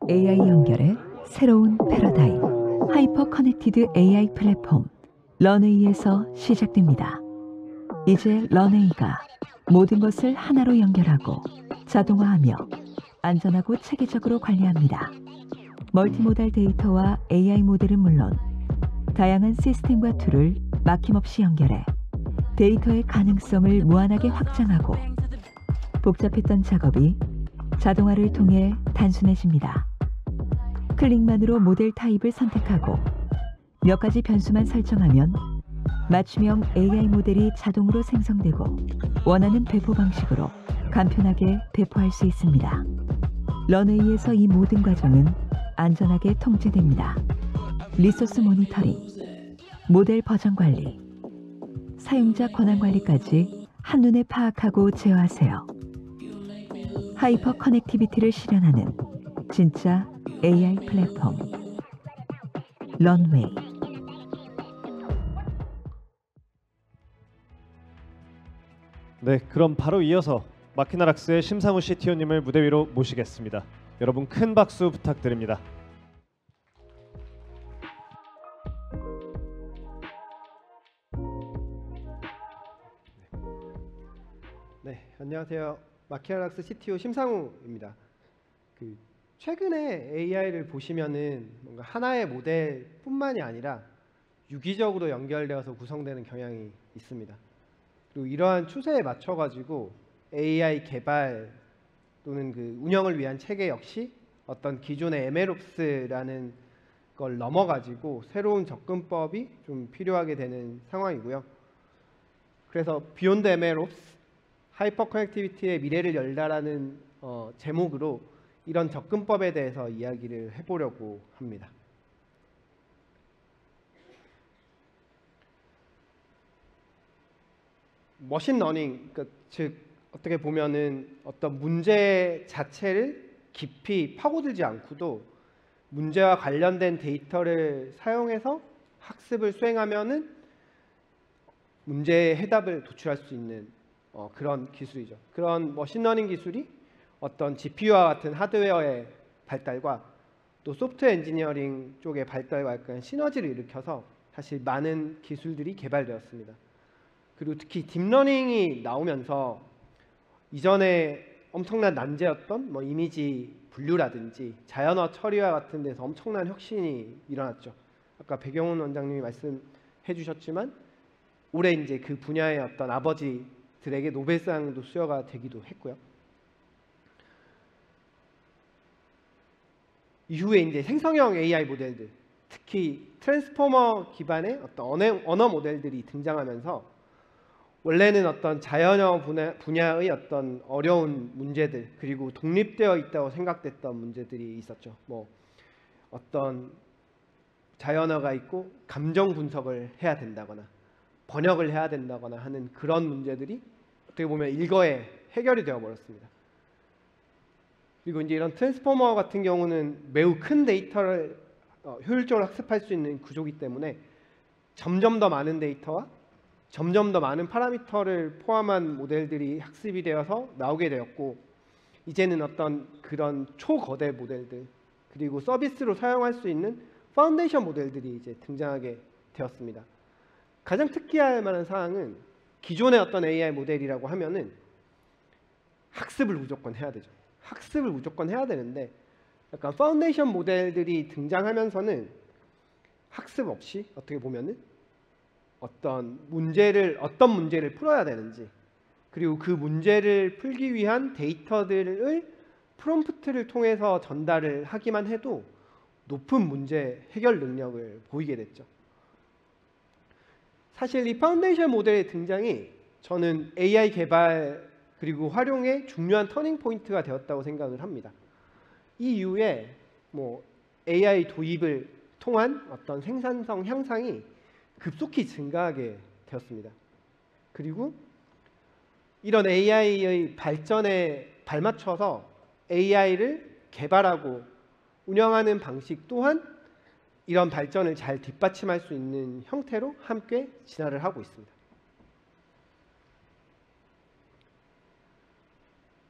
AI 연결의 새로운 패러다임, 하이퍼 커넥티드 AI 플랫폼 런웨이에서 시작됩니다. 이제 런웨이가 모든 것을 하나로 연결하고 자동화하며 안전하고 체계적으로 관리합니다. 멀티모달 데이터와 AI 모델은 물론 다양한 시스템과 툴을 막힘없이 연결해 데이터의 가능성을 무한하게 확장하고 복잡했던 작업이 자동화를 통해 단순해집니다. 클릭만으로 모델 타입을 선택하고 몇 가지 변수만 설정하면 맞춤형 AI 모델이 자동으로 생성되고 원하는 배포 방식으로 간편하게 배포할 수 있습니다. 런웨이에서 이 모든 과정은 안전하게 통제됩니다. 리소스 모니터링, 모델 버전 관리, 사용자 권한 관리까지 한눈에 파악하고 제어하세요. 하이퍼 커넥티비티를 실현하는 진짜 AI 플랫폼 런웨이. 네, 그럼 바로 이어서 마키나락스의 심상우 CTO님을 무대 위로 모시겠습니다. 여러분 큰 박수 부탁드립니다. 네, 안녕하세요. 마키나락스 CTO 심상우입니다. 최근에 AI를 보시면은 뭔가 하나의 모델뿐만이 아니라 유기적으로 연결되어서 구성되는 경향이 있습니다. 그리고 이러한 추세에 맞춰 가지고 AI 개발 또는 운영을 위한 체계 역시 어떤 기존의 MLOps라는 걸 넘어 가지고 새로운 접근법이 좀 필요하게 되는 상황이고요. 그래서 비욘드 MLOps 하이퍼 커넥티비티의 미래를 열다라는 제목으로 이런 접근법에 대해서 이야기를 해보려고 합니다. 머신러닝, 즉 어떻게 보면은 어떤 문제 자체를 깊이 파고들지 않고도 문제와 관련된 데이터를 사용해서 학습을 수행하면은 문제의 해답을 도출할 수 있는 그런 기술이죠. 그런 머신러닝 기술이 어떤 GPU와 같은 하드웨어의 발달과 또 소프트웨어 엔지니어링 쪽의 발달과 약간 시너지를 일으켜서 사실 많은 기술들이 개발되었습니다. 그리고 특히 딥러닝이 나오면서 이전에 엄청난 난제였던 이미지 분류라든지 자연어 처리와 같은 데서 엄청난 혁신이 일어났죠. 아까 백영훈 원장님이 말씀해 주셨지만 올해 이제 그 분야의 어떤 아버지들에게 노벨상도 수여가 되기도 했고요. 이후에 이제 생성형 AI 모델들, 특히 트랜스포머 기반의 어떤 언어 모델들이 등장하면서 원래는 어떤 자연어 분야의 어떤 어려운 문제들 그리고 독립되어 있다고 생각됐던 문제들이 있었죠. 어떤 자연어가 있고 감정 분석을 해야 된다거나 번역을 해야 된다거나 하는 그런 문제들이 어떻게 보면 일거에 해결이 되어 버렸습니다. 그리고 이제 이런 트랜스포머 같은 경우는 매우 큰 데이터를 효율적으로 학습할 수 있는 구조이기 때문에 점점 더 많은 데이터와 점점 더 많은 파라미터를 포함한 모델들이 학습이 되어서 나오게 되었고, 이제는 어떤 그런 초거대 모델들 그리고 서비스로 사용할 수 있는 파운데이션 모델들이 이제 등장하게 되었습니다. 가장 특이할 만한 사항은 기존의 어떤 AI 모델이라고 하면은 학습을 무조건 해야 되죠. 학습을 무조건 해야 되는데 약간 파운데이션 모델들이 등장하면서는 학습 없이 어떻게 보면은 어떤 문제를 풀어야 되는지 그리고 그 문제를 풀기 위한 데이터들을 프롬프트를 통해서 전달을 하기만 해도 높은 문제 해결 능력을 보이게 됐죠. 사실 이 파운데이션 모델의 등장이 저는 AI 개발 그리고 활용의 중요한 터닝 포인트가 되었다고 생각을 합니다. 이 이후에 AI 도입을 통한 어떤 생산성 향상이 급속히 증가하게 되었습니다. 그리고 이런 AI의 발전에 발맞춰서 AI를 개발하고 운영하는 방식 또한 이런 발전을 잘 뒷받침할 수 있는 형태로 함께 진화를 하고 있습니다.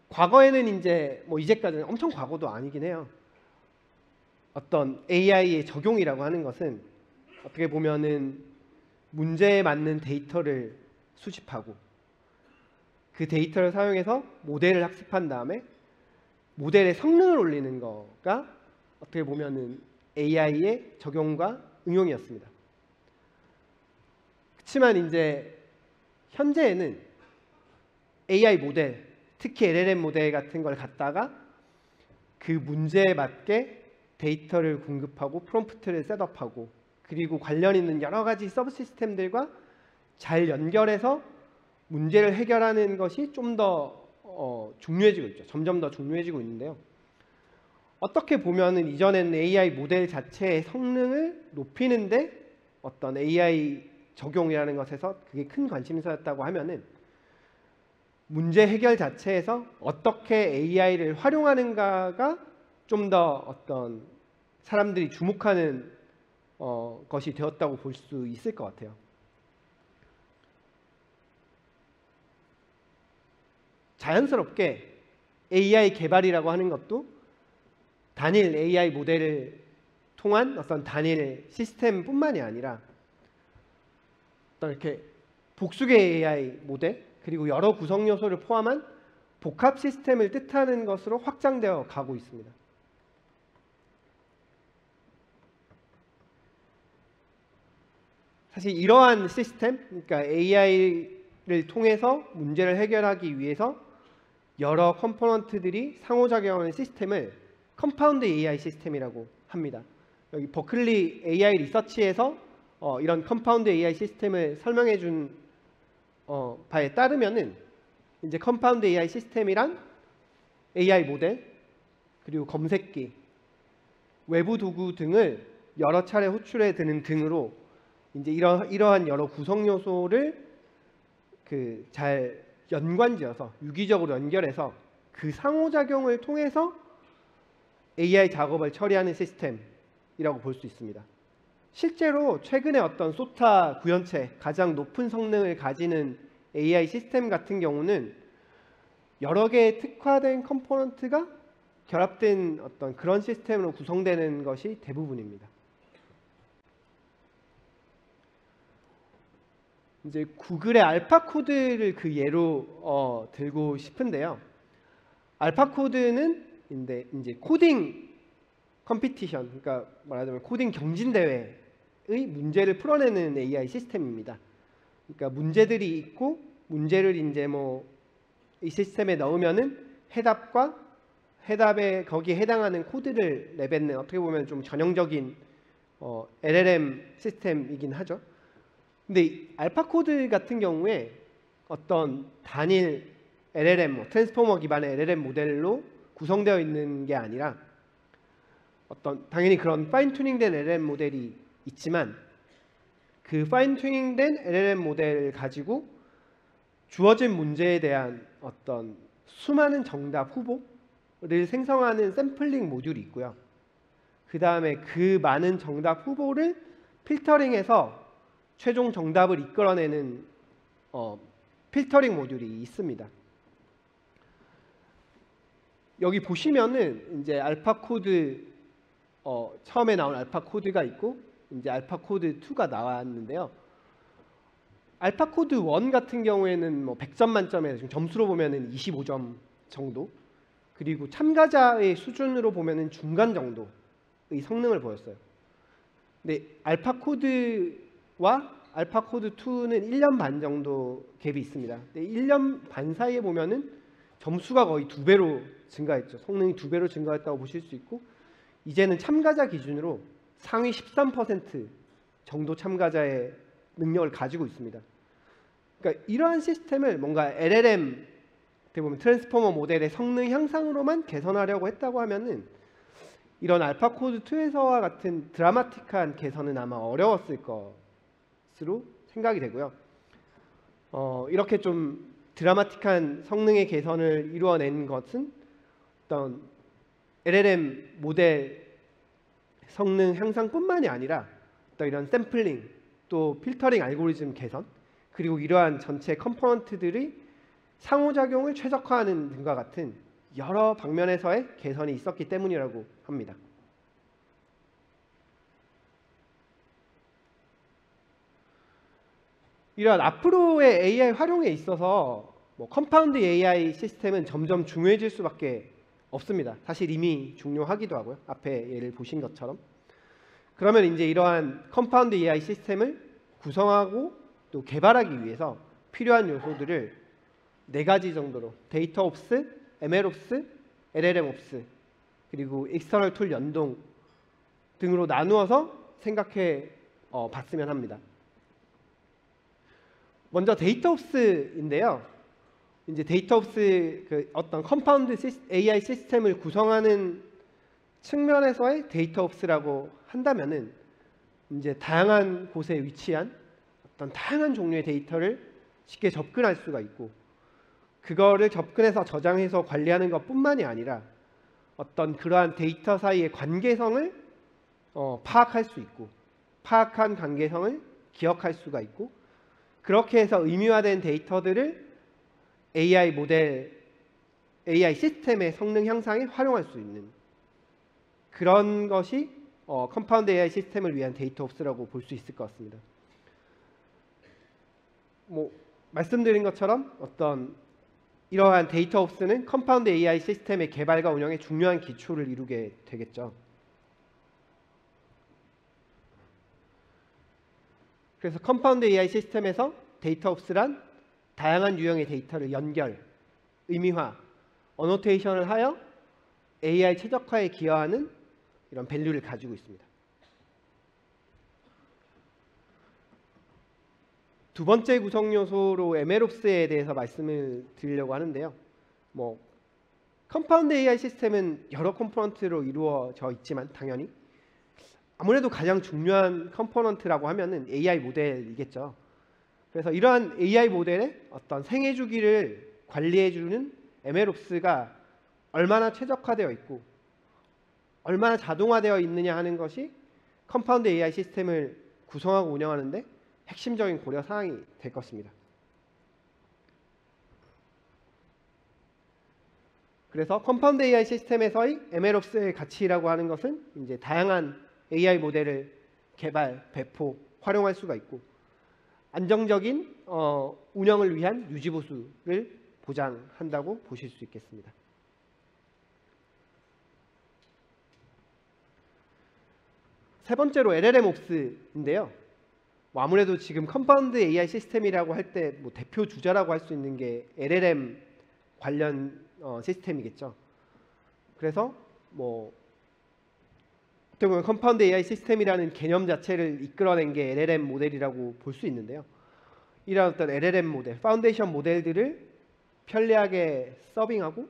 과거에는 이제까지는 엄청 과거도 아니긴 해요. 어떤 AI의 적용이라고 하는 것은 어떻게 보면은 문제에 맞는 데이터를 수집하고 그 데이터를 사용해서 모델을 학습한 다음에 모델의 성능을 올리는 거가 어떻게 보면은 AI의 적용과 응용이었습니다. 그렇지만 이제 현재에는 AI 모델, 특히 LLM 모델 같은 걸 갖다가 그 문제에 맞게 데이터를 공급하고 프롬프트를 셋업하고 그리고 관련 있는 여러 가지 서브 시스템들과 잘 연결해서 문제를 해결하는 것이 좀 더 중요해지고 있죠. 점점 더 중요해지고 있는데요. 어떻게 보면은 이전에는 AI 모델 자체의 성능을 높이는데 어떤 AI 적용이라는 것에서 그게 큰 관심사였다고 하면은 문제 해결 자체에서 어떻게 AI를 활용하는가가 좀 더 어떤 사람들이 주목하는 것이 되었다고 볼 수 있을 것 같아요. 자연스럽게 AI 개발이라고 하는 것도 단일 AI 모델을 통한 어떤 단일 시스템뿐만이 아니라 어떤 이렇게 복수의 AI 모델 그리고 여러 구성 요소를 포함한 복합 시스템을 뜻하는 것으로 확장되어 가고 있습니다. 사실 이러한 시스템, 그러니까 AI를 통해서 문제를 해결하기 위해서 여러 컴포넌트들이 상호작용하는 시스템을 컴파운드 AI 시스템이라고 합니다. 여기 버클리 AI 리서치에서 이런 컴파운드 AI 시스템을 설명해 준 바에 따르면은 이제 컴파운드 AI 시스템이란 AI 모델 그리고 검색기, 외부 도구 등을 여러 차례 호출해 드는 등으로 이제 이러한 여러 구성 요소를 잘 연관지어서 유기적으로 연결해서 그 상호작용을 통해서 AI 작업을 처리하는 시스템이라고 볼 수 있습니다. 실제로 최근에 어떤 소타 구현체 가장 높은 성능을 가지는 AI 시스템 같은 경우는 여러 개의 특화된 컴포넌트가 결합된 어떤 그런 시스템으로 구성되는 것이 대부분입니다. 이제 구글의 알파코드를 그 예로 들고 싶은데요. 알파코드는 이제 코딩 컴피티션, 그러니까 말하자면 코딩 경진 대회의 문제를 풀어내는 AI 시스템입니다. 그러니까 문제들이 있고 문제를 이제 이 시스템에 넣으면은 해답에 거기에 해당하는 코드를 내뱉는 어떻게 보면 좀 전형적인 LLM 시스템이긴 하죠. 근데 알파코드 같은 경우에 어떤 단일 LLM, 트랜스포머 기반의 LLM 모델로 구성되어 있는 게 아니라 당연히 그런 파인 튜닝된 LLM 모델이 있지만 그 파인 튜닝된 LLM 모델을 가지고 주어진 문제에 대한 어떤 수많은 정답 후보를 생성하는 샘플링 모듈이 있고요. 그 다음에 그 많은 정답 후보를 필터링해서 최종 정답을 이끌어내는 필터링 모듈이 있습니다. 여기 보시면은 이제 알파코드 처음에 나온 알파코드가 있고 이제 알파코드 2가 나왔는데요. 알파코드 1 같은 경우에는 100점 만점에 지금 점수로 보면은 25점 정도. 그리고 참가자의 수준으로 보면은 중간 정도의 성능을 보였어요. 근데 알파코드와 알파코드 2는 1년 반 정도 갭이 있습니다. 근데 1년 반 사이에 보면은 점수가 거의 2배로 증가했죠. 성능이 2배로 증가했다고 보실 수 있고 이제는 참가자 기준으로 상위 13% 정도 참가자의 능력을 가지고 있습니다. 그러니까 이러한 시스템을 뭔가 LLM 어떻게 보면 트랜스포머 모델의 성능 향상으로만 개선하려고 했다고 하면은 이런 알파코드 2에서와 같은 드라마틱한 개선은 아마 어려웠을 것으로 생각이 되고요. 이렇게 좀 드라마틱한 성능의 개선을 이루어낸 것은 어떤 LLM 모델 성능 향상뿐만이 아니라 또 이런 샘플링, 또 필터링 알고리즘 개선, 그리고 이러한 전체 컴포넌트들이 상호작용을 최적화하는 등과 같은 여러 방면에서의 개선이 있었기 때문이라고 합니다. 이런 앞으로의 AI 활용에 있어서 컴파운드 AI 시스템은 점점 중요해질 수밖에 없습니다. 사실 이미 중요하기도 하고요. 앞에 예를 보신 것처럼. 그러면 이제 이러한 컴파운드 AI 시스템을 구성하고 또 개발하기 위해서 필요한 요소들을 4가지 정도로 데이터 옵스, ML 옵스, LLM 옵스, 그리고 익스터널 툴 연동 등으로 나누어서 생각해 봤으면 합니다. 먼저 데이터 옵스인데요. 이제 데이터 옵스 어떤 컴파운드 AI 시스템을 구성하는 측면에서의 데이터 옵스라고 한다면은 이제 다양한 곳에 위치한 어떤 다양한 종류의 데이터를 쉽게 접근할 수가 있고 그거를 접근해서 저장해서 관리하는 것뿐만이 아니라 어떤 그러한 데이터 사이의 관계성을 파악할 수 있고 파악한 관계성을 기억할 수가 있고 그렇게 해서 의미화된 데이터들을 AI 모델, AI 시스템의 성능 향상에 활용할 수 있는 그런 것이 컴파운드 AI 시스템을 위한 데이터 옵스라고 볼 수 있을 것 같습니다. 말씀드린 것처럼 어떤 이러한 데이터 옵스는 컴파운드 AI 시스템의 개발과 운영에 중요한 기초를 이루게 되겠죠. 그래서 컴파운드 AI 시스템에서 데이터 옵스란 다양한 유형의 데이터를 연결, 의미화, 어노테이션을 하여 AI 최적화에 기여하는 이런 밸류를 가지고 있습니다. 두 번째 구성 요소로 MLOps에 대해서 말씀을 드리려고 하는데요. 컴파운드 AI 시스템은 여러 컴포넌트로 이루어져 있지만 당연히 아무래도 가장 중요한 컴포넌트라고 하면은 AI 모델이겠죠. 그래서 이러한 AI 모델의 어떤 생애 주기를 관리해주는 MLOps가 얼마나 최적화되어 있고 얼마나 자동화되어 있느냐 하는 것이 컴파운드 AI 시스템을 구성하고 운영하는데 핵심적인 고려 사항이 될 것입니다. 그래서 컴파운드 AI 시스템에서의 MLOps의 가치라고 하는 것은 이제 다양한 AI 모델을 개발, 배포, 활용할 수가 있고 안정적인 운영을 위한 유지보수를 보장한다고 보실 수 있겠습니다. 세 번째로 LLM 옵스인데요. 아무래도 지금 컴파운드 AI 시스템이라고 할 때 대표 주자라고 할 수 있는 게 LLM 관련 시스템이겠죠. 그래서 어떻게 보면 컴파운드 AI 시스템이라는 개념 자체를 이끌어낸 게 LLM 모델이라고 볼 수 있는데요. 이런 어떤 LLM 모델, 파운데이션 모델들을 편리하게 서빙하고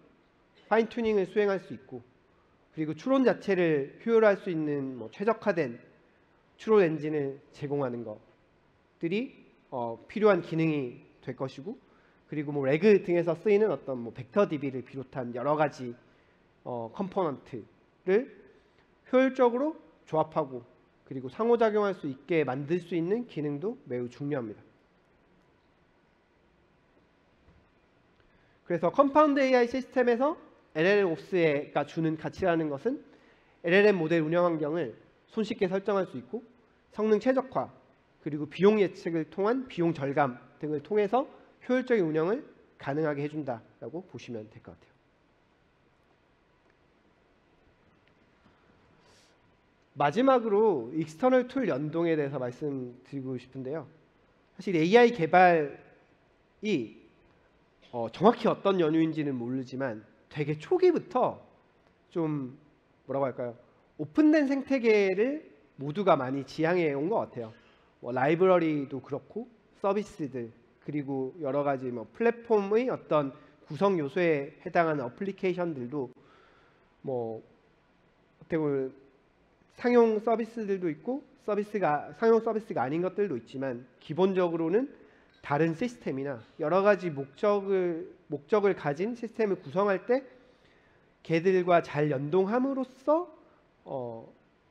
파인 튜닝을 수행할 수 있고 그리고 추론 자체를 효율화할 수 있는 최적화된 추론 엔진을 제공하는 것들이 필요한 기능이 될 것이고 그리고 레그 등에서 쓰이는 어떤 벡터 DB를 비롯한 여러 가지 컴포넌트를 효율적으로 조합하고 그리고 상호작용할 수 있게 만들 수 있는 기능도 매우 중요합니다. 그래서 컴파운드 AI 시스템에서 LLM 옵스가 주는 가치라는 것은 LLM 모델 운영 환경을 손쉽게 설정할 수 있고 성능 최적화 그리고 비용 예측을 통한 비용 절감 등을 통해서 효율적인 운영을 가능하게 해준다라고 보시면 될 것 같아요. 마지막으로 익스터널 툴 연동에 대해서 말씀드리고 싶은데요. 사실 AI 개발이 정확히 어떤 연유인지는 모르지만 되게 초기부터 좀 뭐라고 할까요? 오픈된 생태계를 모두가 많이 지향해 온 것 같아요. 라이브러리도 그렇고 서비스들 그리고 여러 가지 플랫폼의 어떤 구성 요소에 해당하는 어플리케이션들도 어떻게 보면 상용 서비스들도 있고 상용 서비스가 아닌 것들도 있지만 기본적으로는 다른 시스템이나 여러 가지 목적을 가진 시스템을 구성할 때 걔들과 잘 연동함으로써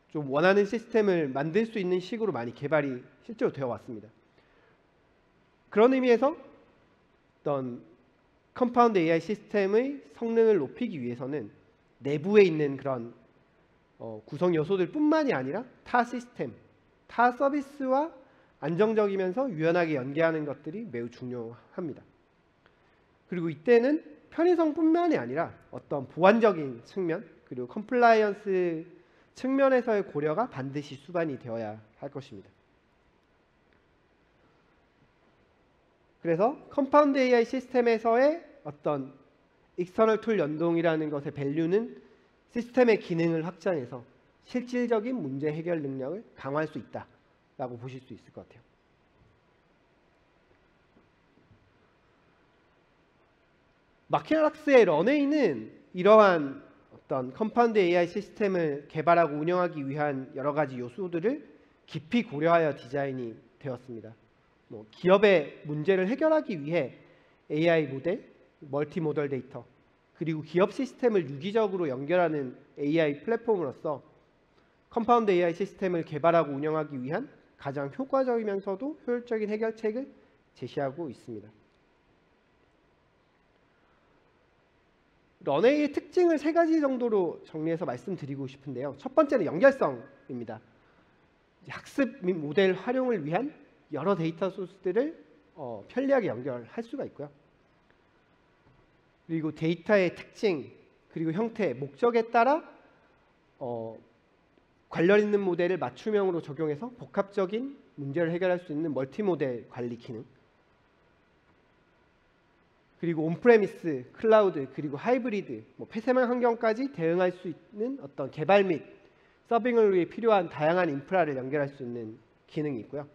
좀 원하는 시스템을 만들 수 있는 식으로 많이 개발이 실제로 되어 왔습니다. 그런 의미에서 어떤 컴파운드 AI 시스템의 성능을 높이기 위해서는 내부에 있는 그런 구성 요소들 뿐만이 아니라 타 시스템, 타 서비스와 안정적이면서 유연하게 연계하는 것들이 매우 중요합니다. 그리고 이때는 편의성뿐만이 아니라 어떤 보안적인 측면 그리고 컴플라이언스 측면에서의 고려가 반드시 수반이 되어야 할 것입니다. 그래서 컴파운드 AI 시스템에서의 어떤 익스터널 툴 연동이라는 것의 밸류는 시스템의 기능을 확장해서 실질적인 문제 해결 능력을 강화할 수 있다라고 보실 수 있을 것 같아요. 마키나락스의 런웨이는 이러한 어떤 컴파운드 AI 시스템을 개발하고 운영하기 위한 여러 가지 요소들을 깊이 고려하여 디자인이 되었습니다. 기업의 문제를 해결하기 위해 AI 모델, 멀티모델 데이터, 그리고 기업 시스템을 유기적으로 연결하는 AI 플랫폼으로서 컴파운드 AI 시스템을 개발하고 운영하기 위한 가장 효과적이면서도 효율적인 해결책을 제시하고 있습니다. 런웨이의 특징을 3가지 정도로 정리해서 말씀드리고 싶은데요. 첫 번째는 연결성입니다. 학습 및 모델 활용을 위한 여러 데이터 소스들을 편리하게 연결할 수가 있고요. 그리고 데이터의 특징, 그리고 형태, 목적에 따라 관련 있는 모델을 맞춤형으로 적용해서 복합적인 문제를 해결할 수 있는 멀티모델 관리 기능, 그리고 온프레미스, 클라우드, 그리고 하이브리드, 폐쇄망 환경까지 대응할 수 있는 어떤 개발 및 서빙을 위해 필요한 다양한 인프라를 연결할 수 있는 기능이 있고요.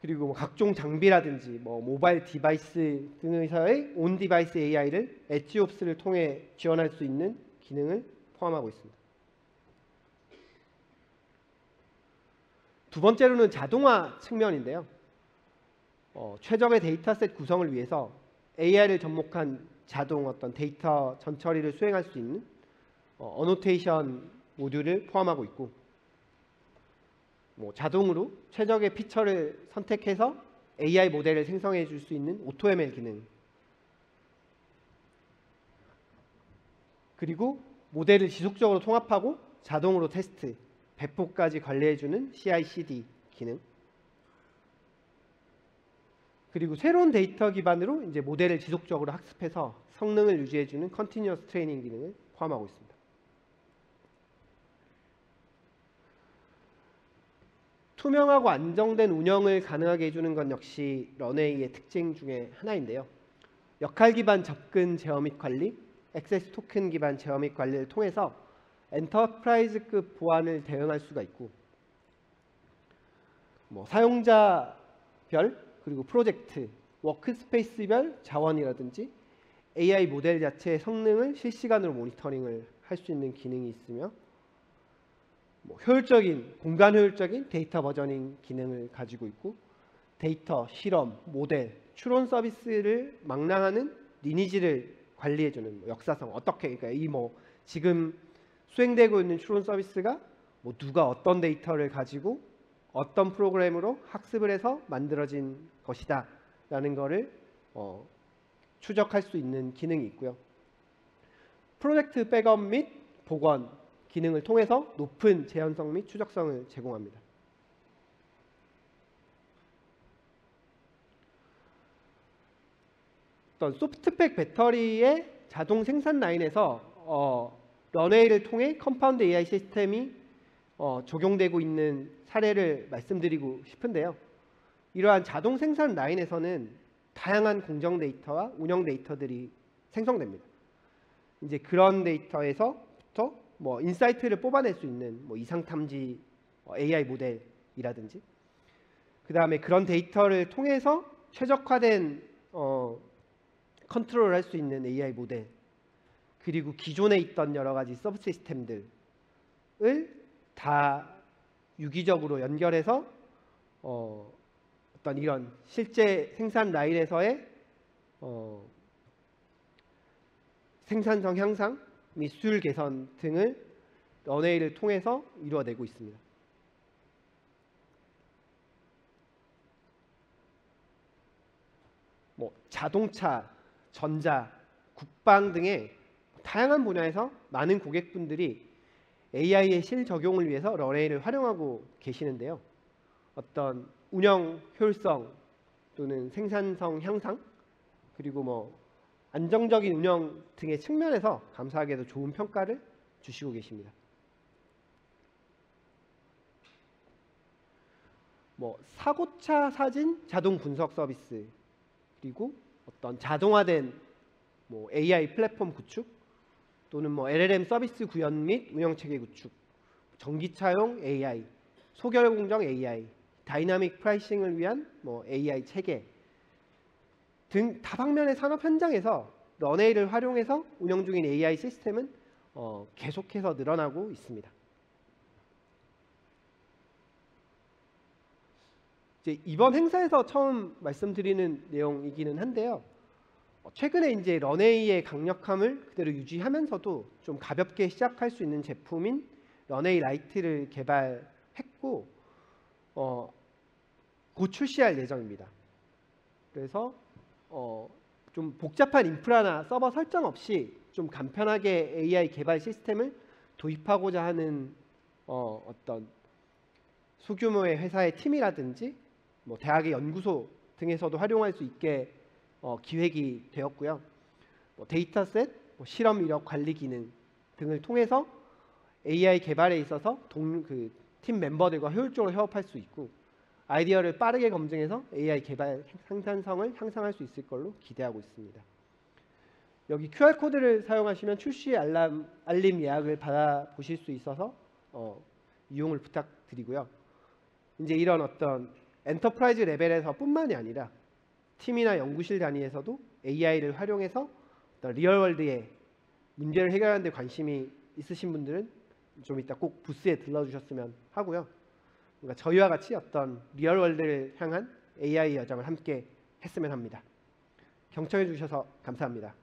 그리고 각종 장비라든지 모바일 디바이스 등에서의 온 디바이스 AI를 엣지옵스를 통해 지원할 수 있는 기능을 포함하고 있습니다. 두 번째로는 자동화 측면인데요. 최적의 데이터셋 구성을 위해서 AI를 접목한 자동 어떤 데이터 전처리를 수행할 수 있는 어노테이션 모듈을 포함하고 있고, 자동으로 최적의 피처를 선택해서 AI 모델을 생성해 줄 수 있는 AutoML 기능, 그리고 모델을 지속적으로 통합하고 자동으로 테스트, 배포까지 관리해주는 CI/CD 기능, 그리고 새로운 데이터 기반으로 이제 모델을 지속적으로 학습해서 성능을 유지해주는 컨티뉴어스 트레이닝 기능을 포함하고 있습니다. 투명하고 안정된 운영을 가능하게 해주는 건 역시 런웨이의 특징 중에 하나인데요. 역할 기반 접근 제어 및 관리, 액세스 토큰 기반 제어 및 관리를 통해서 엔터프라이즈급 보안을 대응할 수가 있고, 사용자별 그리고 프로젝트, 워크스페이스별 자원이라든지 AI 모델 자체의 성능을 실시간으로 모니터링을 할 수 있는 기능이 있으며, 공간 효율적인 데이터 버저닝 기능을 가지고 있고, 데이터, 실험, 모델, 추론 서비스를 망라하는 리니지를 관리해주는 역사성, 어떻게, 그러니까 지금 수행되고 있는 추론 서비스가 누가 어떤 데이터를 가지고 어떤 프로그램으로 학습을 해서 만들어진 것이다 라는 거를 추적할 수 있는 기능이 있고요. 프로젝트 백업 및 복원 기능을 통해서 높은 재현성 및 추적성을 제공합니다. 어떤 소프트팩 배터리의 자동 생산 라인에서 런웨이를 통해 컴파운드 AI 시스템이 적용되고 있는 사례를 말씀드리고 싶은데요. 이러한 자동 생산 라인에서는 다양한 공정 데이터와 운영 데이터들이 생성됩니다. 이제 그런 데이터에서부터 인사이트를 뽑아낼 수 있는 이상 탐지 AI 모델이라든지, 그 다음에 그런 데이터를 통해서 최적화된 컨트롤을 할 수 있는 AI 모델, 그리고 기존에 있던 여러 가지 서브 시스템들을 다 유기적으로 연결해서 어떤 이런 실제 생산 라인에서의 생산성 향상 및 수율 개선 등을 런웨이를 통해서 이루어내고 있습니다. 자동차, 전자, 국방 등의 다양한 분야에서 많은 고객분들이 AI의 실적용을 위해서 런웨이를 활용하고 계시는데요. 어떤 운영 효율성 또는 생산성 향상 그리고 뭐 안정적인 운영 등의 측면에서 감사하게도 좋은 평가를 주시고 계십니다. 뭐 사고차 사진 자동 분석 서비스 그리고 어떤 자동화된 뭐 AI 플랫폼 구축 또는 뭐 LLM 서비스 구현 및 운영 체계 구축, 전기차용 AI, 소결 공정 AI, 다이나믹 프라이싱을 위한 뭐 AI 체계 등 다방면의 산업 현장에서 런웨이를 활용해서 운영 중인 AI 시스템은 계속해서 늘어나고 있습니다. 이제 이번 행사에서 처음 말씀드리는 내용이기는 한데요. 최근에 이제 런웨이의 강력함을 그대로 유지하면서도 좀 가볍게 시작할 수 있는 제품인 런웨이 라이트를 개발했고 곧 출시할 예정입니다. 그래서 좀 복잡한 인프라나 서버 설정 없이 좀 간편하게 AI 개발 시스템을 도입하고자 하는 어떤 소규모의 회사의 팀이라든지 뭐 대학의 연구소 등에서도 활용할 수 있게 기획이 되었고요. 뭐 데이터셋, 뭐 실험 이력 관리 기능 등을 통해서 AI 개발에 있어서 팀 멤버들과 효율적으로 협업할 수 있고 아이디어를 빠르게 검증해서 AI 개발 생산성을 향상할 수 있을 걸로 기대하고 있습니다. 여기 QR코드를 사용하시면 출시 알림 예약을 받아보실 수 있어서 이용을 부탁드리고요. 이제 이런 어떤 엔터프라이즈 레벨에서 뿐만이 아니라 팀이나 연구실 단위에서도 AI를 활용해서 리얼월드의 문제를 해결하는 데 관심이 있으신 분들은 좀 이따 꼭 부스에 들러주셨으면 하고요. 그러니까 저희와 같이 어떤 리얼월드를 향한 AI 여정을 함께 했으면 합니다. 경청해 주셔서 감사합니다.